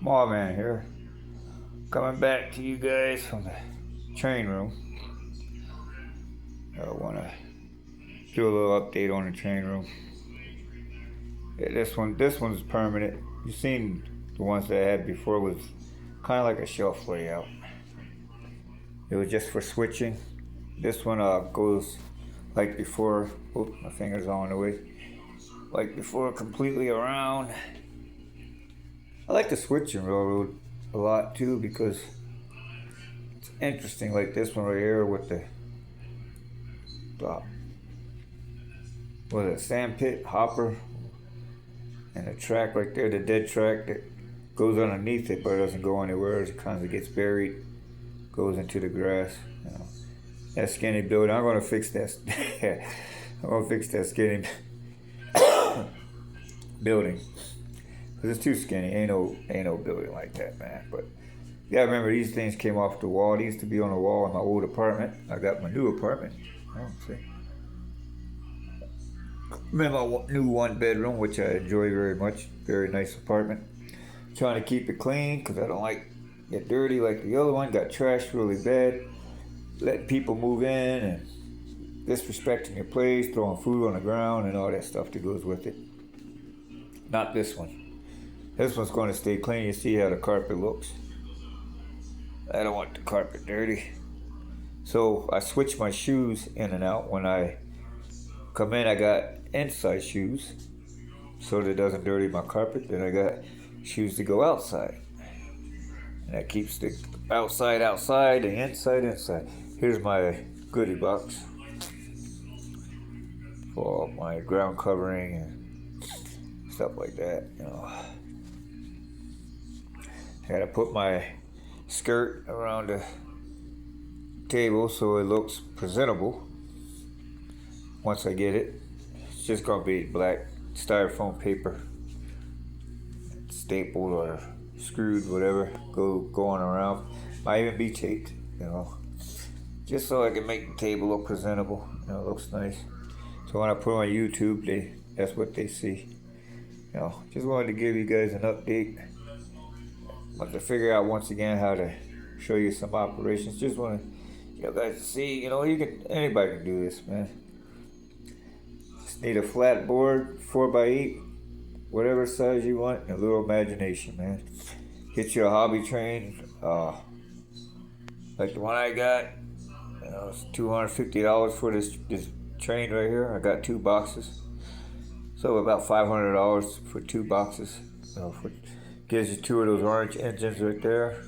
Marvin here, coming back to you guys from the train room. I want to do a little update on the train room. Yeah, this one's permanent. You seen the ones that I had before was kind of like a shelf layout. It was just for switching. This one goes like before. Oops, my finger's on the way. Like before, completely around. I like the switching railroad a lot too because it's interesting. Like this one right here with the sand pit hopper and the track right there, the dead track that goes underneath it but it doesn't go anywhere. It kind of gets buried, goes into the grass. You know. That skinny building, I'm gonna fix that. I'm gonna fix that skinny building because it's too skinny. Ain't no building like that, man. But yeah, remember these things came off the wall. They used to be on the wall in my old apartment. I got my new apartment. Oh, see. Remember my new one bedroom, which I enjoy very much. Very nice apartment. Trying to keep it clean because I don't like it dirty like the other one. Got trashed really bad. Letting people move in and disrespecting your place, throwing food on the ground and all that stuff that goes with it. Not this one. This one's going to stay clean. You see how the carpet looks. I don't want the carpet dirty. So I switch my shoes in and out. When I come in, I got inside shoes so that it doesn't dirty my carpet. Then I got shoes to go outside. And that keeps the outside, the inside. Here's my goodie box for my ground covering and stuff like that. You know, I gotta put my skirt around the table so it looks presentable. Once I get it, it's just gonna be black styrofoam paper, stapled or screwed, whatever, going around. Might even be taped, you know, just so I can make the table look presentable. You know, it looks nice. So when I put it on YouTube, that's what they see. You know, just wanted to give you guys an update. Want to figure out once again how to show you some operations. Just want you guys to see. You know, anybody can do this, man. Just need a flat board, 4x8, whatever size you want, and a little imagination, man. Get you a hobby train, like the one I got. You know, it's $250 for this train right here. I got 2 boxes, so about $500 for 2 boxes. You know, gives you 2 of those orange engines right there.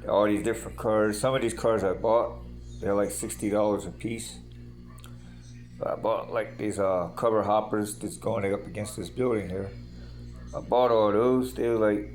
All these different cars. Some of these cars I bought, they're like $60 a piece. I bought like these cover hoppers that's going up against this building here. I bought all those. They were like,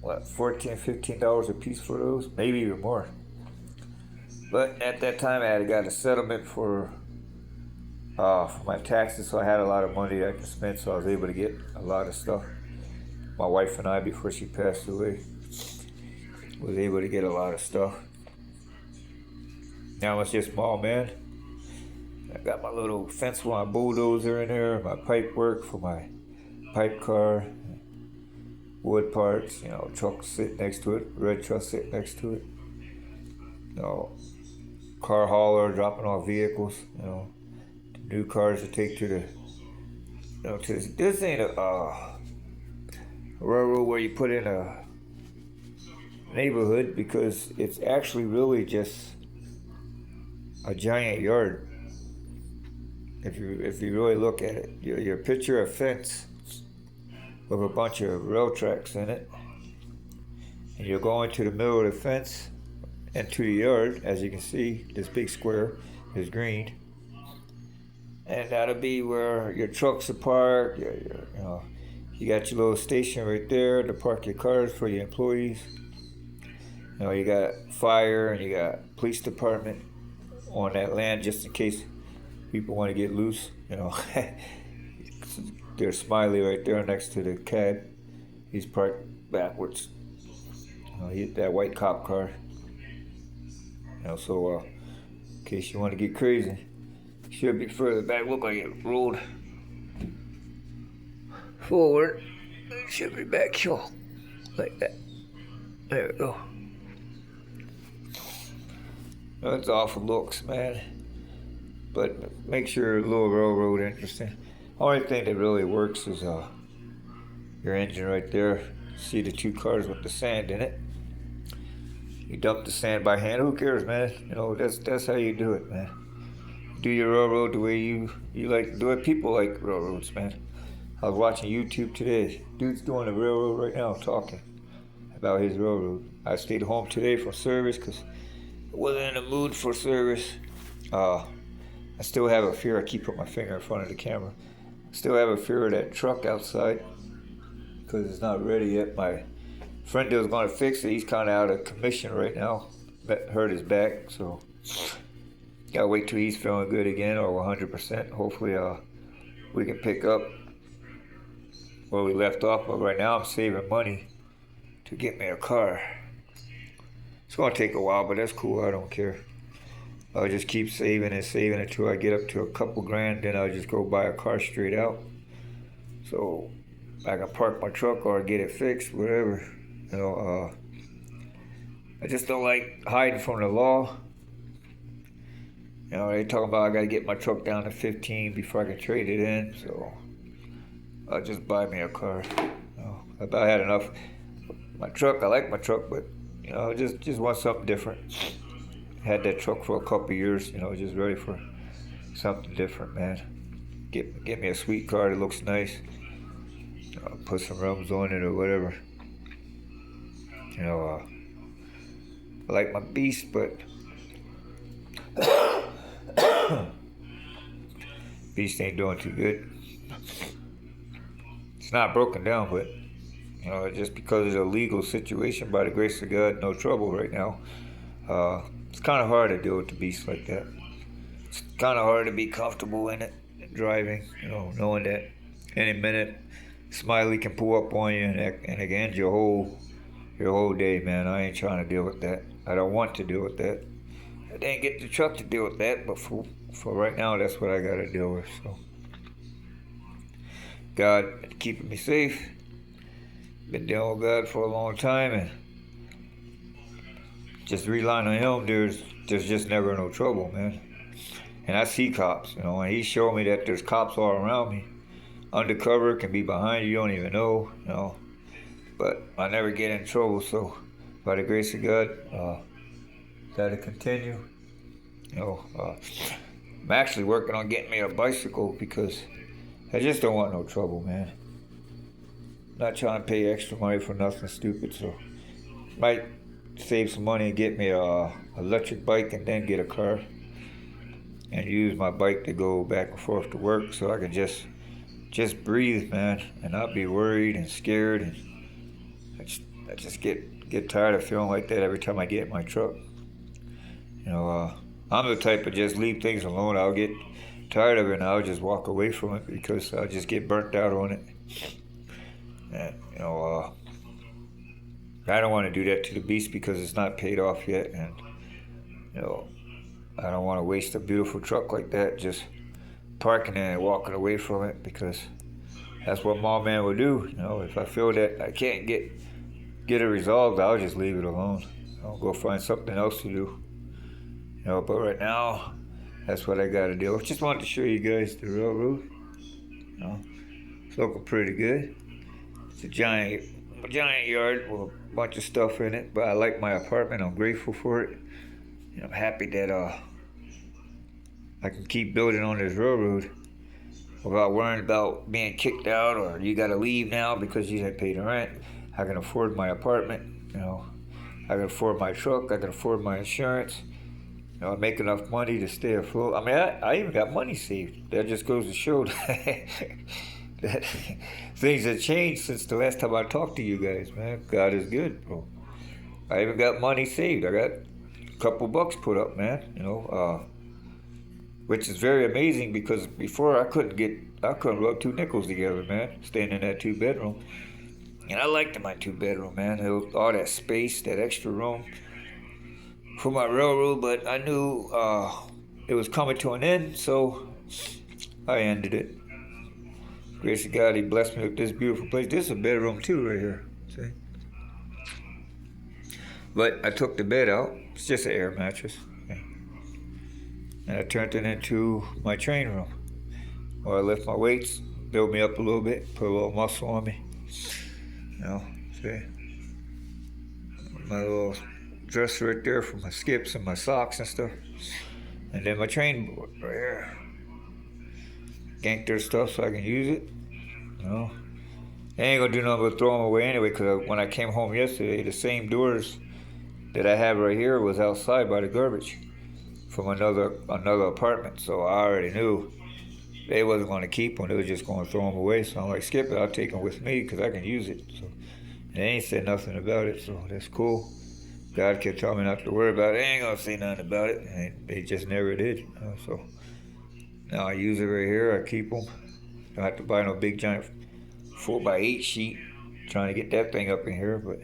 what, $14, $15 a piece for those? Maybe even more. But at that time I had got a settlement for my taxes, so I had a lot of money I could spend, so I was able to get a lot of stuff. My wife and I, before she passed away, was able to get a lot of stuff. Now it's just small, man. I got my little fence line bulldozer in there, my pipe work for my pipe car, wood parts, you know, truck sitting next to it, red truck sitting next to it. You know, car hauler dropping off vehicles, you know, new cars to take to the, you know, this ain't a railroad where you put in a neighborhood, because it's actually really just a giant yard. If you really look at it, you picture a fence with a bunch of rail tracks in it, and you're going to the middle of the fence and to the yard. As you can see, this big square is green, and that'll be where your trucks are parked. You know, you got your little station right there to park your cars for your employees. You know, you got fire and you got police department on that land just in case people want to get loose. You know, there's Smiley right there next to the cab. He's parked backwards. You know, that white cop car. You know, so in case you want to get crazy, should be further back. Look like it rolled forward. It should be back here. like that. There we go. That's awful looks, man. But makes your little railroad interesting. Only thing that really works is your engine right there. See the two cars with the sand in it. You dump the sand by hand. Who cares, man? You know, that's how you do it, man. Do your railroad the way you like to do it. People like railroads, man. I was watching YouTube today. Dude's doing a railroad right now, talking about his railroad. I stayed home today for service because I wasn't in the mood for service. I still have a fear. I keep putting my finger in front of the camera. I still have a fear of that truck outside because it's not ready yet. My friend that was going to fix it, he's kind of out of commission right now. Hurt his back, so gotta wait till he's feeling good again or 100%. Hopefully, we can pick up where we left off. But right now, I'm saving money to get me a car. It's gonna take a while, but that's cool. I don't care. I'll just keep saving until I get up to a couple grand. Then I'll just go buy a car straight out. So I can park my truck or get it fixed, whatever. You know, I just don't like hiding from the law. You know, they talking about I gotta get my truck down to 15 before I can trade it in. So I'll just buy me a car. You know, I about had enough. My truck, I like my truck, but you know, just want something different. Had that truck for a couple years, you know, just ready for something different, man. Get me a sweet car that looks nice. Put some rims on it or whatever. You know, I like my Beast, but Beast ain't doing too good. It's not broken down, but you know, just because of the legal situation, by the grace of God, no trouble right now. It's kind of hard to deal with the Beast like that. It's kind of hard to be comfortable in it, driving, you know, knowing that any minute Smiley can pull up on you and again your whole day, man. I ain't trying to deal with that. I don't want to deal with that. I didn't get the truck to deal with that, but for right now, that's what I got to deal with. So, God keeping me safe. Been dealing with God for a long time, and just relying on Him. There's just never no trouble, man. And I see cops, you know, and He showed me that there's cops all around me. Undercover, can be behind you, you don't even know, you know. But I never get in trouble, so by the grace of God, gotta continue. You know, I'm actually working on getting me a bicycle because I just don't want no trouble, man. Not trying to pay extra money for nothing stupid, so might save some money and get me a electric bike and then get a car and use my bike to go back and forth to work so I can just breathe, man, and not be worried and scared. And I just get tired of feeling like that every time I get in my truck. You know, I'm the type of just leave things alone. I'll get tired of it and I'll just walk away from it because I'll just get burnt out on it. And, you know, I don't want to do that to the Beast because it's not paid off yet. And, you know, I don't want to waste a beautiful truck like that just parking it and walking away from it because that's what my man would do. You know, if I feel that I can't get it resolved, I'll just leave it alone. I'll go find something else to do. You know, but right now, that's what I got to do. I just wanted to show you guys the railroad. You know, it's looking pretty good. It's a giant yard with a bunch of stuff in it, but I like my apartment. I'm grateful for it. You know, I'm happy that I can keep building on this railroad without worrying about being kicked out or you got to leave now because you didn't pay the rent. I can afford my apartment. You know, I can afford my truck. I can afford my insurance. You know, I make enough money to stay afloat. I mean, I even got money saved. That just goes to show that things have changed since the last time I talked to you guys, man. God is good, bro. I even got money saved. I got a couple bucks put up, man. You know, which is very amazing because before I couldn't rub two nickels together, man. Staying in that 2-bedroom, and I liked my 2-bedroom, man. It was all that space, that extra room for my railroad, but I knew it was coming to an end, so I ended it. Grace of God, He blessed me with this beautiful place. This is a bedroom too, right here. See, But I took the bed out. It's just an air mattress. And I turned it into my train room, where I lift my weights, build me up a little bit, put a little muscle on me. You know, see? My little dresser right there for my skips and my socks and stuff. And then my train board right here. Gank their stuff so I can use it. You know? I ain't gonna do nothing but throw them away anyway, because when I came home yesterday, the same doors that I have right here was outside by the garbage from another apartment. So I already knew they wasn't going to keep them. They were just going to throw them away. So I'm like, skip it. I'll take them with me because I can use it. So they ain't said nothing about it. So that's cool. God kept telling me not to worry about it. They ain't going to say nothing about it. And they just never did. You know? So now I use it right here. I keep them. Don't have to buy no big giant 4x8 sheet. Trying to get that thing up in here. But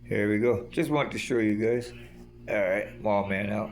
here we go. Just wanted to show you guys. All right. Mall man out.